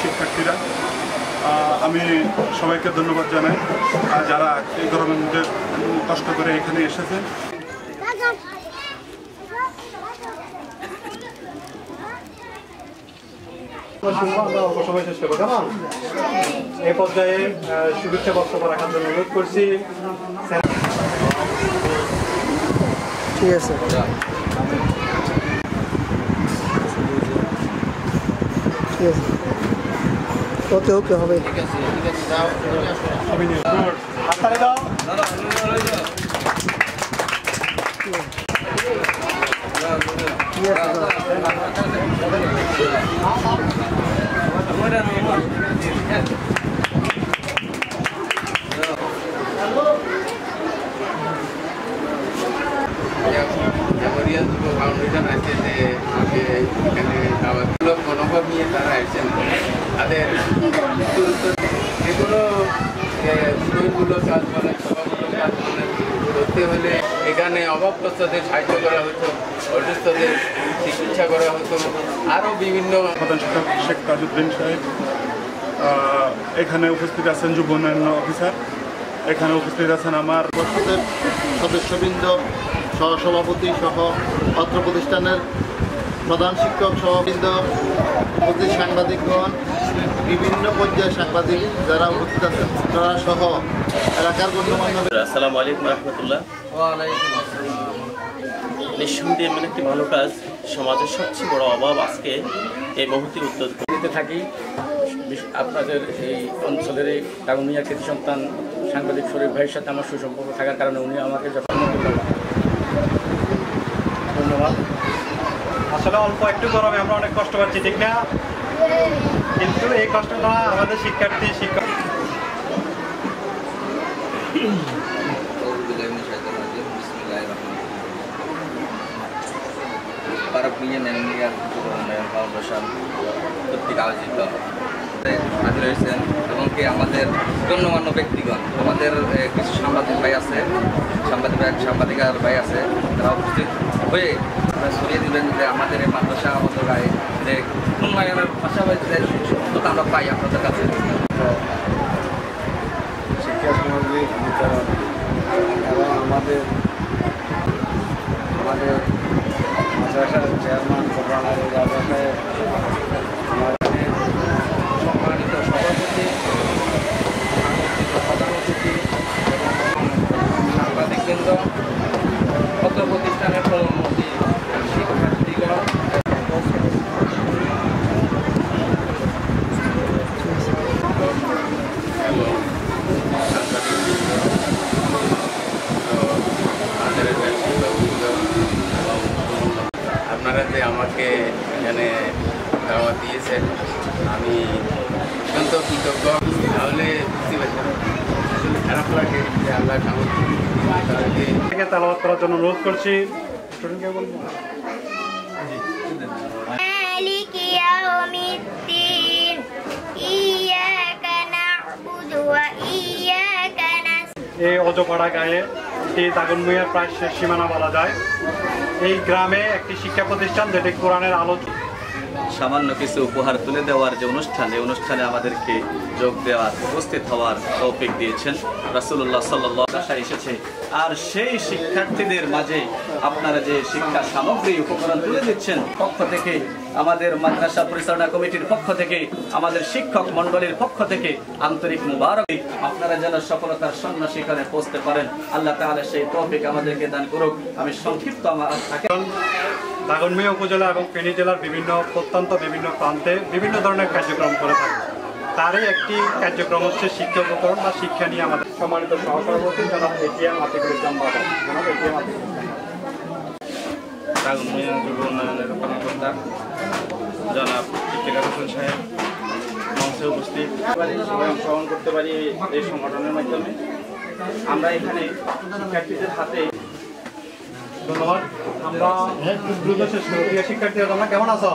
শিক্ষার্থীরা আমি সবাইকে ধন্যবাদ জানাই যারা এই গরমের মধ্যে কষ্ট করে এখানে এসেছেন। আমরা অল্প সময় চেষ্টা করবো কেমন এই পর্যায়ে শুভেচ্ছা বক্তব্য রাখার জন্য অনুরোধ করছি। ঠিক আছে ওকে ওকে হবে ফাউন্ডেশন আছে যে এখানে মনোভাব নিয়ে তারা আসছেন তাদের যেগুলো বইগুলো কাজ বলেন সভাগুলো কাজ বলেন করতে হলে এখানে অভাবগ্রস্তদের সাহায্য করা হতো অসুস্থদের চিকিৎসা করা হতো আরও বিভিন্ন। প্রধান শিক্ষক শেখ তাজউদ্দিন সাহেব এখানে উপস্থিত আছেন যুব উন্নয়ন অফিসার, এখানে উপস্থিত আছেন আমার পরিষদের সদস্যবৃন্দ, সহসভাপতি সহ অত্র প্রতিষ্ঠানের প্রধান শিক্ষক সহবৃন্দ, উপস্থিত সাংবাদিকগণ, বিভিন্ন পর্যায়ের সাংবাদিক যারা উপস্থিত আছেন তারা সহ এলাকার গণ্যমান্য। আসসালামু আলাইকুম রহমতুল্লাহ। নিঃসন্দেহে এমন একটি ভালো কাজ, সমাজের সবচেয়ে বড় অভাব আজকে এই মুহূর্তে উদ্যোগ নিতে থাকি। আপনাদের এই অঞ্চলের এই দাগনভূঞার কৃতি সন্তান সাংবাদিক শরীফ ভাইয়ের সাথে আমার সুসম্পর্ক থাকার কারণে উনি আমাকে যত্ন ধন্যবাদ। আসলে অল্প একটু গরমে আমরা অনেক কষ্ট পাচ্ছি, ঠিক না? কিন্তু এই কষ্টটা আমাদের শিক্ষার্থী শিক্ষক ফাউন্ডেশন কর্তৃক আয়োজিত হাজির হয়েছেন এবং কি আমাদের গণ্যমান্য ব্যক্তিগণ, আমাদের কিছু সাংবাদিক ভাই আছে, সাংবাদিকার ভাই আছে, তারা উপস্থিত হয়ে ছড়িয়ে দিবেন যে আমাদের এই মাদ্রাসা আমাদের গায়ে যে উন্নয়নের পাশাপাশি যে সত্যতা আমরা পাই আপনাদের কাছে। শিক্ষা সামগ্রী বিতরণ এবং আমাদের মাদ্রাসার চেয়ারম্যান সম্মানিত সভাপতি, প্রধান অতিথি সাংবাদিকবৃন্দ, অত্র প্রতিষ্ঠানের কর্মমন্ত্রী, শিক্ষার্থীগণ, আপনারা যে আমাকে এখানে দাওয়াত দিয়েছেন আমি অত্যন্ত কৃতজ্ঞ। তাহলে বুঝতে পারছেন আসলে খারাপ লাগে যে আল্লাহ থেকে তেলাওয়াত করার জন্য অনুরোধ করছি। স্টুডেন্টকে বলবো এই অজপাড়া গায়ে এই দাগনভূঞার প্রায় শেষ সীমানা বলা যায়। এই গ্রামে একটি শিক্ষা প্রতিষ্ঠান যেটি কোরআনের আলো। সামান্য কিছু উপহার তুলে দেওয়ার যে অনুষ্ঠান, এই অনুষ্ঠানে আমাদেরকে যোগ দেওয়ার, উপস্থিত হওয়ার তৌফিক দিয়েছেন রাসূলুল্লাহ সাল্লাল্লাহু আলাইহি ওয়াসাল্লাম এসেছে। আর সেই শিক্ষার্থীদের মাঝে আপনারা যে শিক্ষা সামগ্রী উপকরণ তুলে দিচ্ছেন, পক্ষ থেকে আমাদের মাদ্রাসা পরিচালনা কমিটির পক্ষ থেকে, আমাদের শিক্ষক মণ্ডলীর পক্ষ থেকে আন্তরিক মুবারক। আপনারা যেন সফলতার শূন্য শিখরে পৌঁছতে পারেন, আল্লাহ তাআলা সেই তৌফিক আমাদেরকে দান করুক। আমি সংক্ষিপ্ত আমার দাগনভূঞা উপজেলা এবং ফেনী জেলার বিভিন্ন প্রত্যন্ত বিভিন্ন প্রান্তে বিভিন্ন ধরনের কার্যক্রম করে থাকে। তারই একটি কার্যক্রম হচ্ছে শিক্ষা উপকরণ বা শিক্ষা নিয়ে আমাদের সম্মানিত সহসভাপতি জনাব এটিএম আতিকুল ইসলাম বাবা। জনাব এটিএম আতিকুল দাগনভূঞা যুব উন্নয়নের কর্মকর্তা জনাব ইফতেখার হোসেন সাহেব মঞ্চে উপস্থিত, সবাই অংশগ্রহণ করতে পারি এই সংগঠনের মাধ্যমে। আমরা এখানে শিক্ষার্থীদের হাতে ধন্যবাদ। আমরা খুব দ্রুত শেষ করব। প্রিয় শিক্ষার্থীরা তোমরা কেমন আছো?